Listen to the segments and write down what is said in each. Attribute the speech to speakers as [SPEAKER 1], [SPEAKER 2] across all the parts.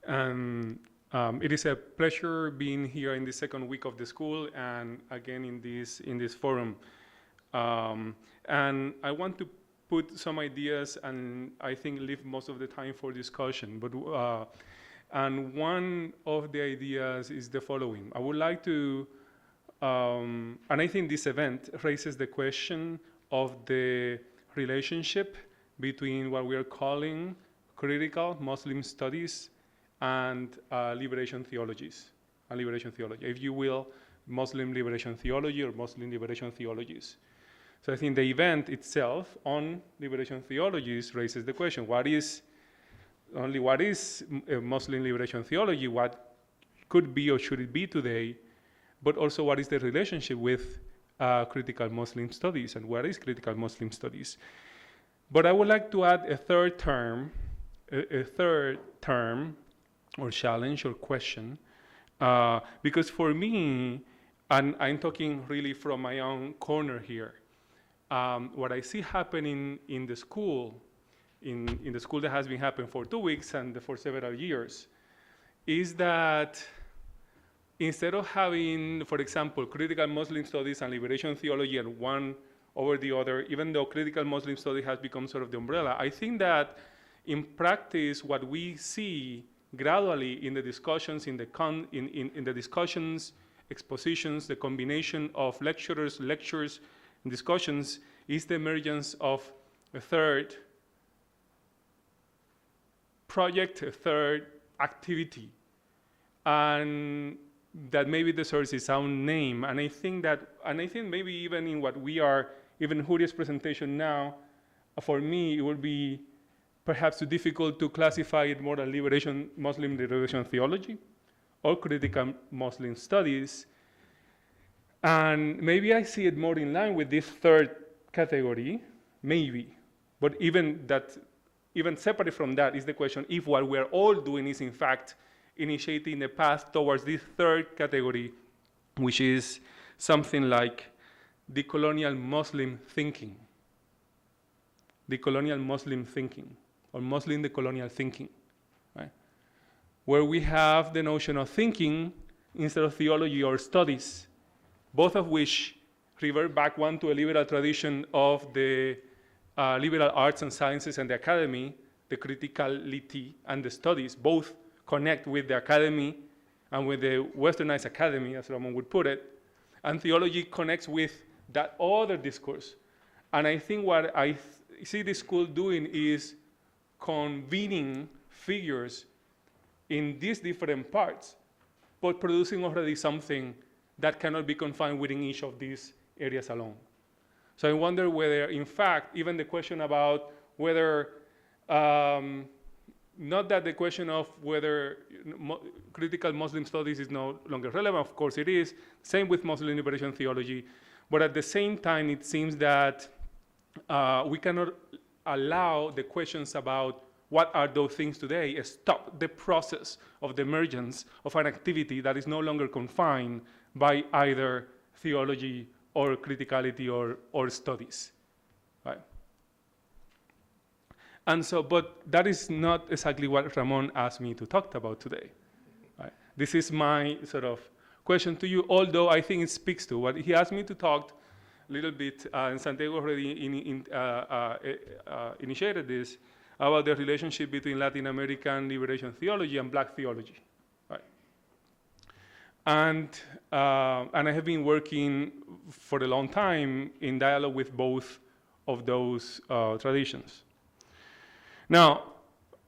[SPEAKER 1] And it is a pleasure being here in the second week of the school and again in this forum. And I want to put some ideas and I think leave most of the time for discussion. But and one of the ideas is the following. I would like to, and I think this event raises the question of the relationship between what we are calling critical Muslim studies and liberation theologies, and liberation theology, if you will, Muslim liberation theology or Muslim liberation theologies. So I think the event itself on liberation theologies raises the question, what is Muslim liberation theology, what could be or should it be today, but also what is the relationship with critical Muslim studies and what is critical Muslim studies. But I would like to add a third term or challenge or question, because for me, and I'm talking really from my own corner here, what I see happening in the school, in the school that has been happening for 2 weeks and for several years, is that instead of having, for example, critical Muslim studies and liberation theology and one over the other, even though critical Muslim study has become sort of the umbrella, I think that in practice, what we see gradually in the discussions, in the discussions, expositions, the combination of lectures, and discussions is the emergence of a third project, a third activity, and that maybe deserves its own name. And I think maybe even in what we are, even HOURIA's presentation now, for me, it would be perhaps too difficult to classify it more as Muslim liberation theology or critical Muslim studies. And maybe I see it more in line with this third category, maybe. But even separate from that is the question if what we're all doing is in fact initiating a path towards this third category, which is something like decolonial Muslim thinking. Decolonial Muslim thinking, or Muslim decolonial thinking, right? Where we have the notion of thinking instead of theology or studies, both of which revert back one to a liberal tradition of the liberal arts and sciences and the academy, the criticality and the studies, both connect with the academy and with the westernized academy, as Ramon would put it, and theology connects with that other discourse. And I think what I see this school doing is convening figures in these different parts, but producing already something that cannot be confined within each of these areas alone. So I wonder whether, in fact, even the question about whether, not that the question of whether critical Muslim studies is no longer relevant, of course it is, same with Muslim liberation theology, but at the same time it seems that we cannot allow the questions about what are those things today stop the process of the emergence of an activity that is no longer confined by either theology or criticality or studies, right? And so, but that is not exactly what Ramon asked me to talk about today, right? This is my sort of question to you, although I think it speaks to what he asked me to talk a little bit, and Santiago already initiated this, about the relationship between Latin American liberation theology and Black theology, right? And I have been working for a long time in dialogue with both of those traditions. Now,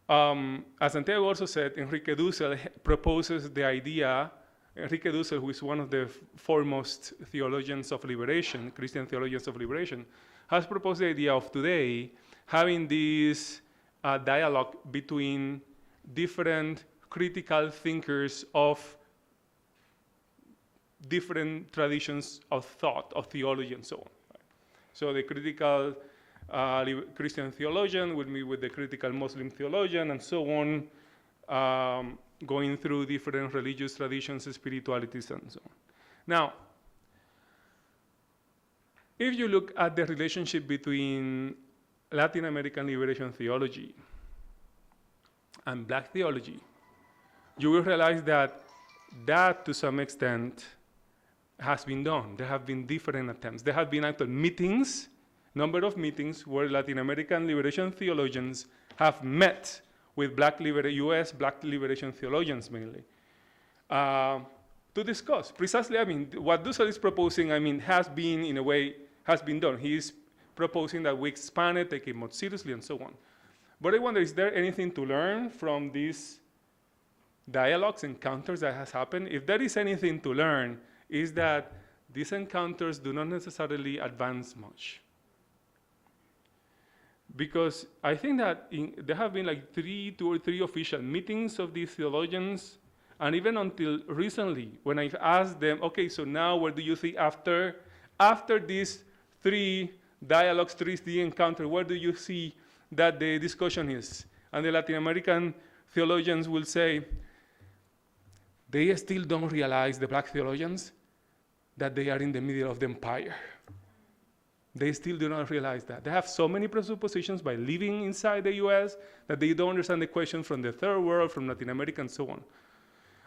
[SPEAKER 1] as Santiago also said, Enrique Dussel proposes the idea, Enrique Dussel, who is one of the foremost theologians of liberation, Christian theologians of liberation, has proposed the idea of today having this dialogue between different critical thinkers of different traditions of thought, of theology, and so on. Right? So the critical Christian theologian will meet with the critical Muslim theologian, and so on, going through different religious traditions, spiritualities, and so on. Now, if you look at the relationship between Latin American liberation theology and Black theology, you will realize that to some extent has been done. There have been different attempts. There have been actual meetings, number of meetings where Latin American liberation theologians have met with US black liberation theologians mainly, to discuss precisely, what Dussel is proposing, has been, in a way, has been done. He is proposing that we expand it, take it more seriously, and so on. But I wonder, is there anything to learn from these dialogues, encounters that has happened? If there is anything to learn, is that these encounters do not necessarily advance much. Because I think that there have been like 2 or 3 official meetings of these theologians, and even until recently, when I've asked them, okay, so now where do you see after these 3 dialogues, 3 encounters, where do you see that the discussion is? And the Latin American theologians will say, they still don't realize, the black theologians, that they are in the middle of the empire. They still do not realize that. They have so many presuppositions by living inside the US that they don't understand the question from the third world, from Latin America, and so on.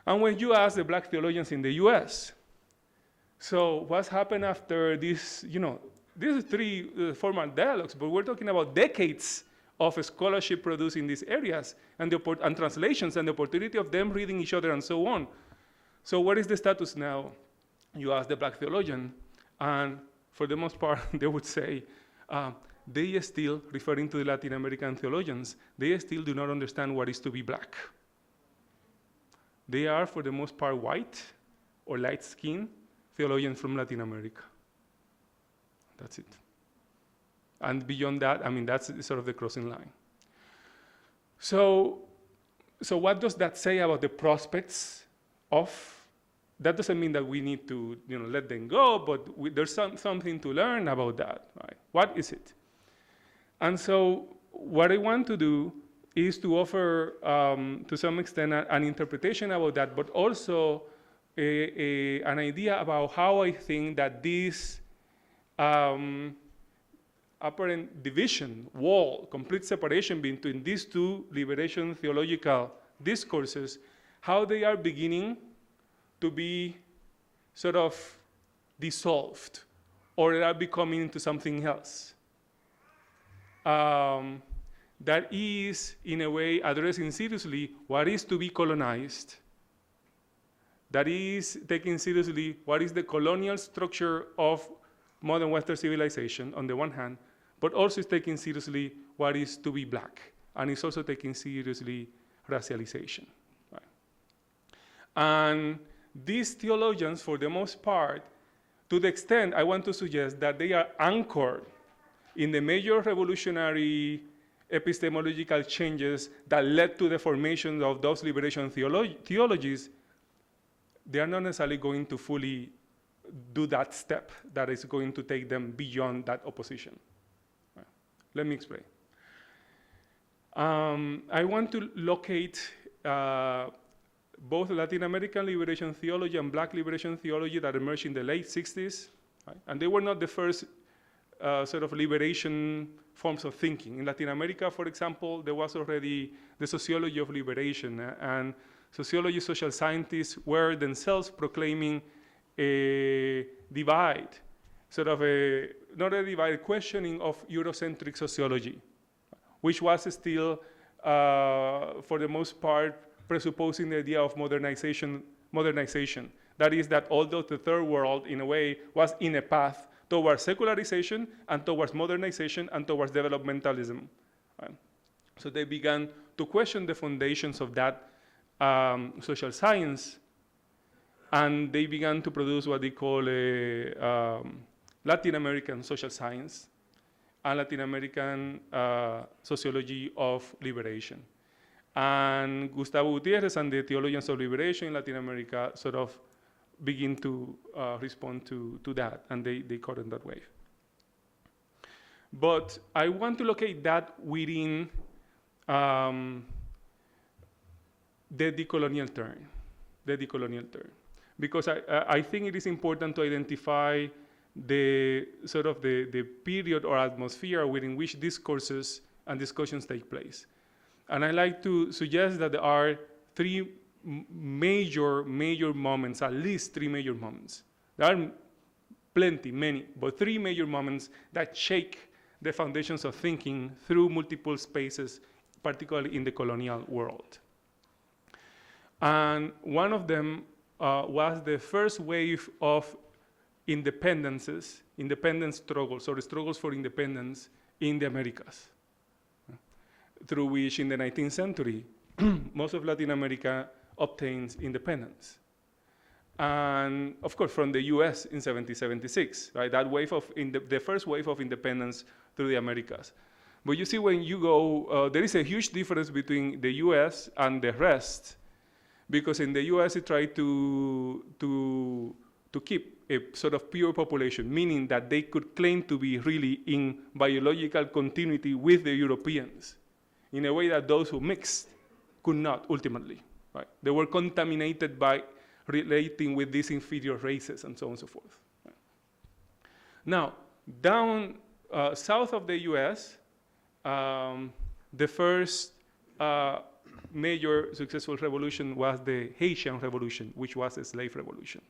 [SPEAKER 1] And when you ask the black theologians in the US, so what's happened after this, these 3 formal dialogues, but we're talking about decades of scholarship produced in these areas, and translations, and the opportunity of them reading each other, and so on. So what is the status now? You ask the black theologian, and for the most part, they would say, they still, referring to the Latin American theologians, they still do not understand what is to be black. They are, for the most part, white or light-skinned theologians from Latin America. That's it. And beyond that, that's sort of the crossing line. So what does that say about the prospects of? That doesn't mean that we need to let them go, but there's something to learn about that, right? What is it? And so what I want to do is to offer, to some extent, an interpretation about that, but also an idea about how I think that this apparent division, wall, complete separation between these 2 liberation theological discourses, how they are beginning to be sort of dissolved, or they are becoming into something else. That is, in a way, addressing seriously what is to be colonized. That is taking seriously what is the colonial structure of modern Western civilization, on the one hand, but also is taking seriously what is to be black, and it's also taking seriously racialization. Right? And these theologians, for the most part, to the extent I want to suggest that they are anchored in the major revolutionary epistemological changes that led to the formation of those liberation theologies, they are not necessarily going to fully do that step that is going to take them beyond that opposition. Right. Let me explain. I want to locate both Latin American liberation theology and black liberation theology that emerged in the late 60s. Right? And they were not the first sort of liberation forms of thinking. In Latin America, for example, there was already the sociology of liberation, and sociology social scientists were themselves proclaiming a divide, sort of not a divide, questioning of Eurocentric sociology, which was still, for the most part, presupposing the idea of modernization. That is that although the third world, in a way, was in a path towards secularization and towards modernization and towards developmentalism. Right? So they began to question the foundations of that social science, and they began to produce what they call a Latin American social science and Latin American sociology of liberation. And Gustavo Gutierrez and the theologians of liberation in Latin America sort of begin to respond to that, and they caught in that wave. But I want to locate that within the decolonial turn, because I think it is important to identify the sort of the period or atmosphere within which discourses and discussions take place. And I like to suggest that there are 3 major moments, at least 3 major moments. There are plenty, many, but 3 major moments that shake the foundations of thinking through multiple spaces, particularly in the colonial world. And one of them was the first wave of independence struggles, or the struggles for independence in the Americas, through which in the 19th century, most of Latin America obtains independence. And of course, from the US in 1776, right? That wave of, the first wave of independence through the Americas. But you see, when you go, there is a huge difference between the US and the rest, because in the US it tried to keep a sort of pure population, meaning that they could claim to be really in biological continuity with the Europeans, in a way that those who mixed could not ultimately, right? They were contaminated by relating with these inferior races and so on and so forth. Right? Now, down south of the US, the first major successful revolution was the Haitian Revolution, which was a slave revolution.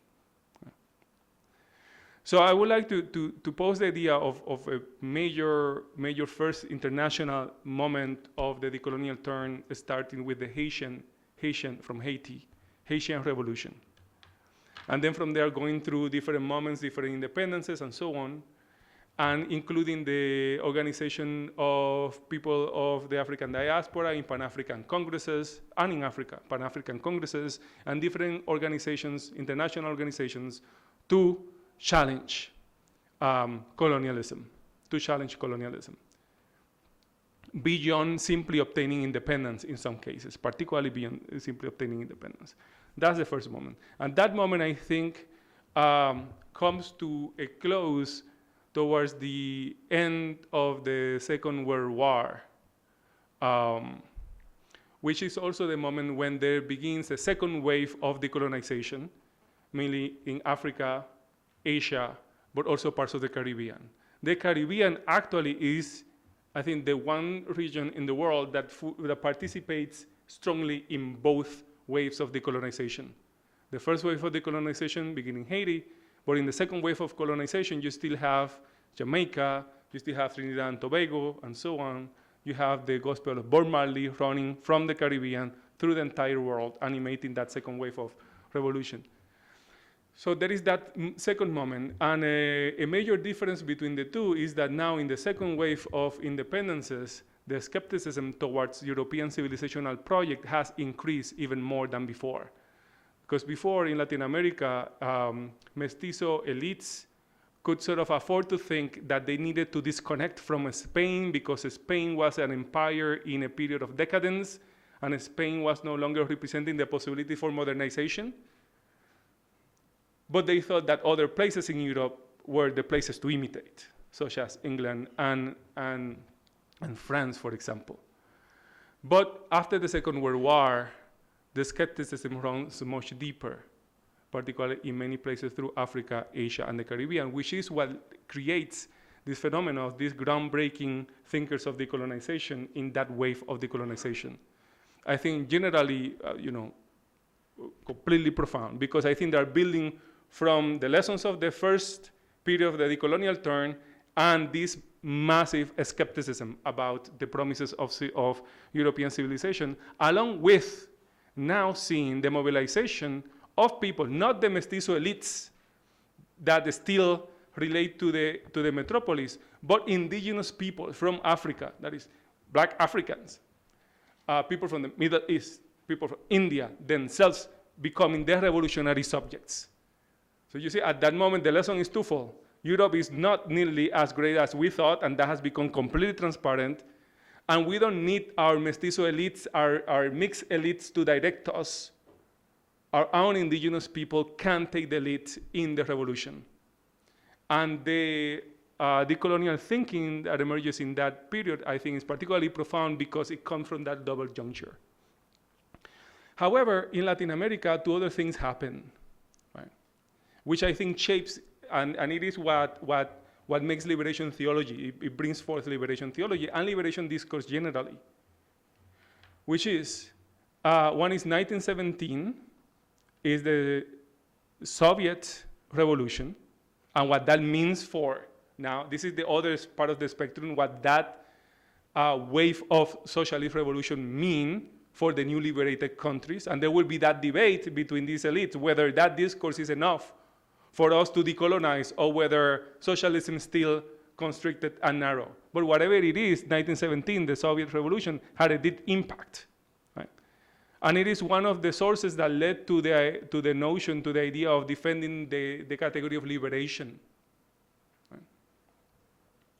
[SPEAKER 1] So I would like to pose the idea of a major first international moment of the decolonial turn, starting with the Haitian from Haiti, Haitian Revolution. And then from there, going through different moments, different independences, and so on, and including the organization of people of the African diaspora in Pan-African congresses, and in Africa, Pan-African congresses, and different organizations, international organizations, to challenge colonialism, beyond simply obtaining independence in some cases, particularly beyond simply obtaining independence. That's the first moment. And that moment, I think, comes to a close towards the end of the Second World War, which is also the moment when there begins a second wave of decolonization, mainly in Africa, Asia, but also parts of the Caribbean. The Caribbean actually is, I think, the one region in the world that participates strongly in both waves of decolonization. The first wave of decolonization beginning in Haiti, but in the second wave of colonization, you still have Jamaica, you still have Trinidad and Tobago, and so on. You have the gospel of Bob Marley running from the Caribbean through the entire world, animating that second wave of revolution. So there is that second moment, and a major difference between the two is that now in the second wave of independences, the skepticism towards European civilizational project has increased even more than before. Because before in Latin America, mestizo elites could sort of afford to think that they needed to disconnect from Spain because Spain was an empire in a period of decadence, and Spain was no longer representing the possibility for modernization. But they thought that other places in Europe were the places to imitate, such as England and France, for example. But after the Second World War, the skepticism runs much deeper, particularly in many places through Africa, Asia, and the Caribbean, which is what creates this phenomenon of these groundbreaking thinkers of decolonization in that wave of decolonization. I think generally, completely profound, because I think they're building from the lessons of the first period of the decolonial turn and this massive skepticism about the promises of European civilization, along with now seeing the mobilization of people, not the mestizo elites that still relate to the metropolis, but indigenous people from Africa, that is, black Africans, people from the Middle East, people from India, themselves becoming their revolutionary subjects. So you see, at that moment, the lesson is twofold. Europe is not nearly as great as we thought, and that has become completely transparent. And we don't need our mestizo elites, our mixed elites to direct us. Our own indigenous people can take the lead in the revolution. And the decolonial thinking that emerges in that period, I think, is particularly profound because it comes from that double juncture. However, in Latin America, two other things happen, right? Which I think shapes, and it is what makes liberation theology. It brings forth liberation theology and liberation discourse generally, which is One is 1917, is the Soviet Revolution, and what that means for, now this is the other part of the spectrum, what that wave of socialist revolution mean for the new liberated countries. And there will be that debate between these elites, whether that discourse is enough for us to decolonize or whether socialism is still constricted and narrow. But whatever it is, 1917, the Soviet Revolution, had a deep impact. Right? And it is one of the sources that led to the notion, to the idea of defending the category of liberation. Right?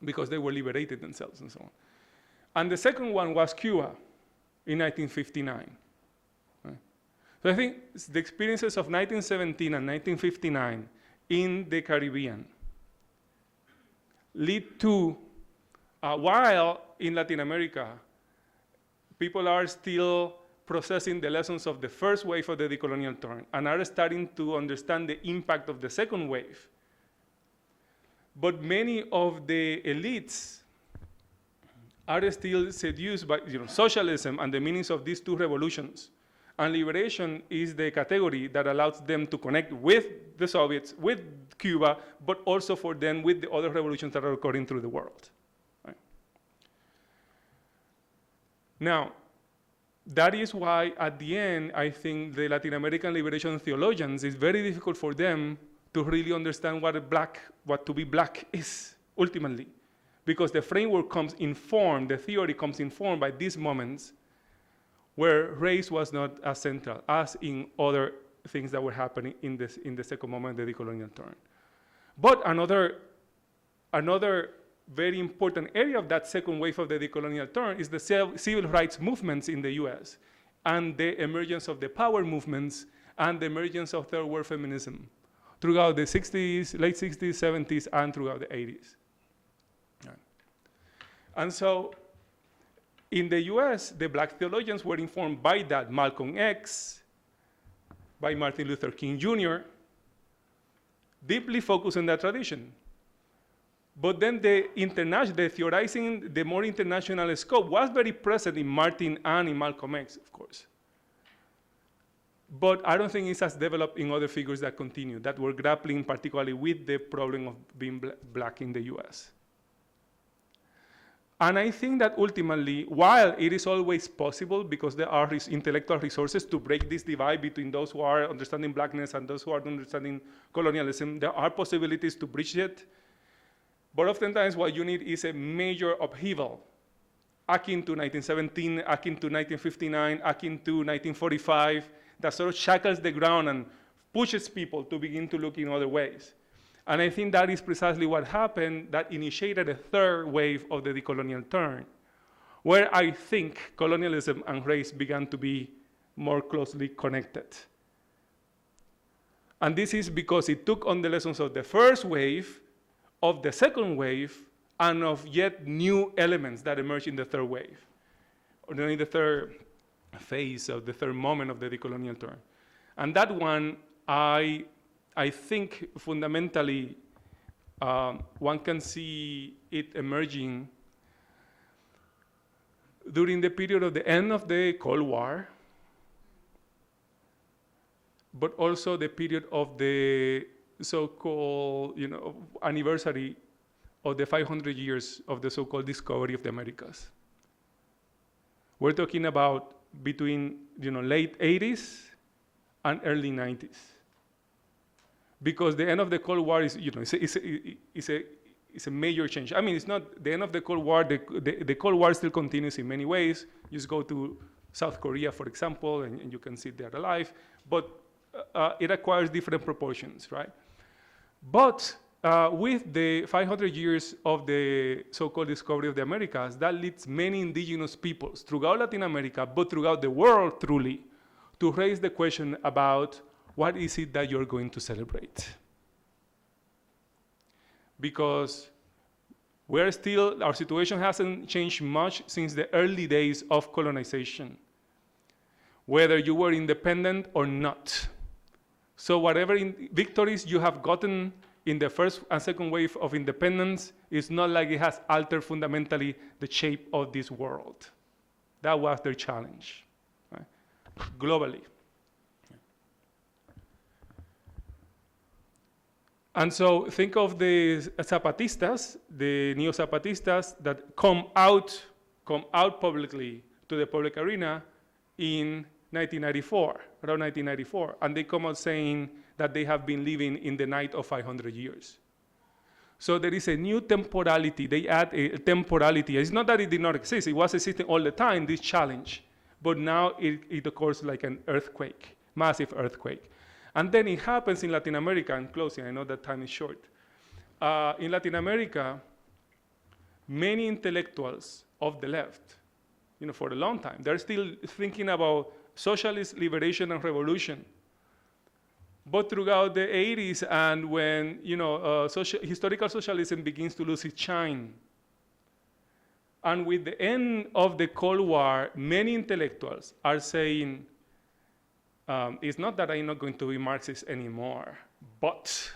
[SPEAKER 1] Because they were liberated themselves and so on. And the second one was Cuba in 1959. Right? So I think the experiences of 1917 and 1959 in the Caribbean lead to, while in Latin America, people are still processing the lessons of the first wave of the decolonial turn and are starting to understand the impact of the second wave. But many of the elites are still seduced by socialism and the meanings of these two revolutions. And liberation is the category that allows them to connect with the Soviets, with Cuba, but also for them with the other revolutions that are occurring through the world. Right? Now, that is why at the end, I think the Latin American liberation theologians, it's very difficult for them to really understand what to be black is, ultimately. Because the framework comes informed, the theory comes informed by these moments where race was not as central as in other things that were happening in the second moment of the decolonial turn. But another very important area of that second wave of the decolonial turn is the civil rights movements in the US and the emergence of the power movements and the emergence of third world feminism throughout the 60s, late 60s, 70s, and throughout the 80s. Right. And so in the US, the black theologians were informed by that, Malcolm X, by Martin Luther King Jr., deeply focused on that tradition. But then the theorizing, the more international scope was very present in Martin and in Malcolm X, of course. But I don't think it's as developed in other figures that continue, that were grappling particularly with the problem of being black in the US. And I think that ultimately, while it is always possible, because there are intellectual resources to break this divide between those who are understanding blackness and those who are understanding colonialism, there are possibilities to bridge it. But oftentimes what you need is a major upheaval, akin to 1917, akin to 1959, akin to 1945, that sort of shackles the ground and pushes people to begin to look in other ways. And I think that is precisely what happened that initiated a third wave of the decolonial turn, where I think colonialism and race began to be more closely connected. And this is because it took on the lessons of the first wave, of the second wave, and of yet new elements that emerged in the third wave, or in the third phase of the third moment of the decolonial turn. And that one, I think fundamentally one can see it emerging during the period of the end of the Cold War, but also the period of the so-called anniversary of the 500 years of the so-called discovery of the Americas. We're talking about between late 80s and early 90s. Because the end of the Cold War is, it's a major change. I mean, it's not the end of the Cold War. The Cold War still continues in many ways. You just go to South Korea, for example, and you can see they're alive. But it acquires different proportions, right? But with the 500 years of the so-called discovery of the Americas, that leads many indigenous peoples throughout Latin America, but throughout the world truly, to raise the question about what is it that you're going to celebrate? Because our situation hasn't changed much since the early days of colonization, whether you were independent or not. So whatever victories you have gotten in the first and second wave of independence, it's not like it has altered fundamentally the shape of this world. That was their challenge. Right? globally. And so think of the Zapatistas, the neo-Zapatistas that come out publicly to the public arena in 1994, around 1994, and they come out saying that they have been living in the night of 500 years. So there is a new temporality. They add a temporality. It's not that it did not exist. It was existing all the time, this challenge. But now it occurs like an earthquake, massive earthquake. And then it happens in Latin America. I'm closing. I know that time is short. In Latin America, many intellectuals of the left, for a long time, they're still thinking about socialist liberation and revolution. But throughout the 80s and when, historical socialism begins to lose its shine, and with the end of the Cold War, many intellectuals are saying, it's not that I'm not going to be Marxist anymore, but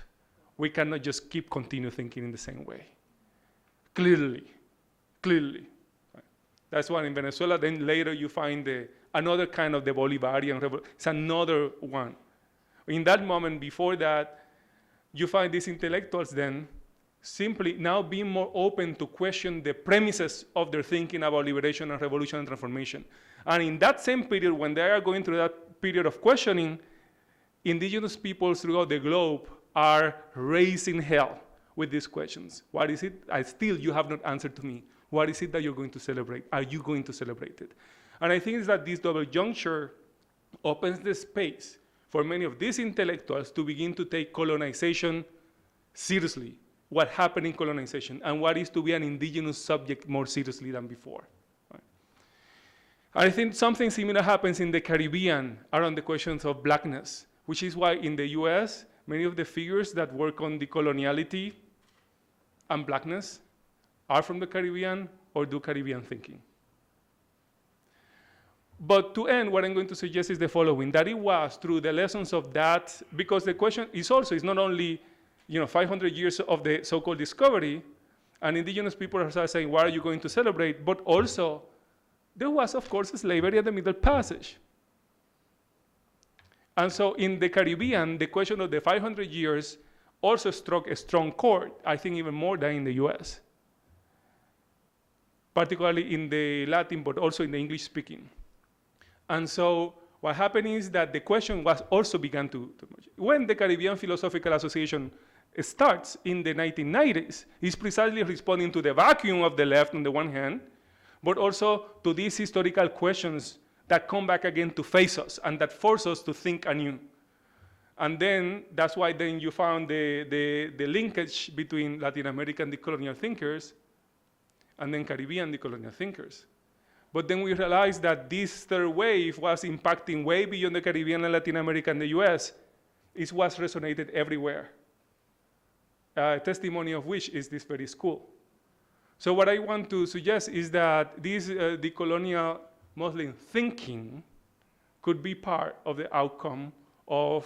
[SPEAKER 1] we cannot just continue thinking in the same way. Clearly. That's why in Venezuela, then later you find another kind of the Bolivarian revolution. It's another one. In that moment, before that, you find these intellectuals then simply now being more open to question the premises of their thinking about liberation and revolution and transformation. And in that same period, when they are going through that period of questioning, indigenous peoples throughout the globe are raising hell with these questions. What is it? You have not answered to me. What is it that you're going to celebrate? Are you going to celebrate it? And I think it's that this double juncture opens the space for many of these intellectuals to begin to take colonization seriously, what happened in colonization, and what is to be an indigenous subject more seriously than before. Right? I think something similar happens in the Caribbean around the questions of blackness, which is why in the US, many of the figures that work on decoloniality and blackness are from the Caribbean or do Caribbean thinking. But to end, what I'm going to suggest is the following, that it was through the lessons of that, because the question is also, it's not only 500 years of the so-called discovery, and indigenous people are saying, what are you going to celebrate? But also, there was, of course, slavery at the Middle Passage. And so in the Caribbean, the question of the 500 years also struck a strong chord, I think even more than in the US, particularly in the Latin, but also in the English speaking. And so what happened is that the question was also began to when the Caribbean Philosophical Association starts in the 1990s, it's precisely responding to the vacuum of the left on the one hand, but also to these historical questions that come back again to face us and that force us to think anew. And then that's why then you found the linkage between Latin American decolonial thinkers and then Caribbean decolonial thinkers. But then we realized that this third wave was impacting way beyond the Caribbean and Latin America and the US. It was resonated everywhere. A testimony of which is this very school. So what I want to suggest is that this decolonial Muslim thinking could be part of the outcome of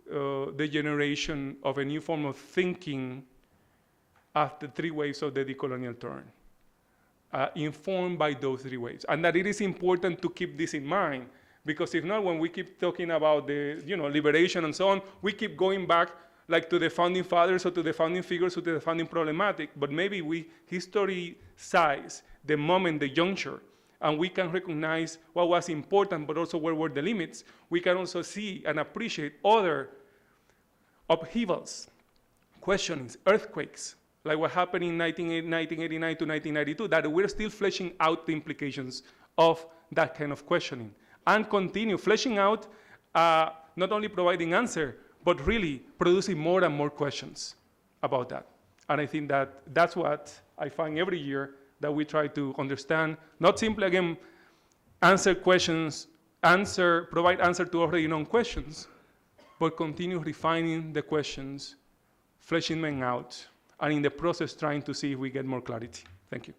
[SPEAKER 1] the generation of a new form of thinking after three waves of the decolonial turn. Informed by those three waves. And that it is important to keep this in mind, because if not, when we keep talking about the liberation and so on, we keep going back like to the founding fathers or to the founding figures or to the founding problematic, but maybe we historicize the moment, the juncture, and we can recognize what was important, but also where were the limits. We can also see and appreciate other upheavals, questionings, earthquakes, like what happened in 1989 to 1992, that we're still fleshing out the implications of that kind of questioning and continue fleshing out, not only providing answer, but really producing more and more questions about that. And I think that that's what I find every year, that we try to understand, not simply, again, answer questions, provide answer to already known questions, but continue refining the questions, fleshing them out, and in the process trying to see if we get more clarity. Thank you.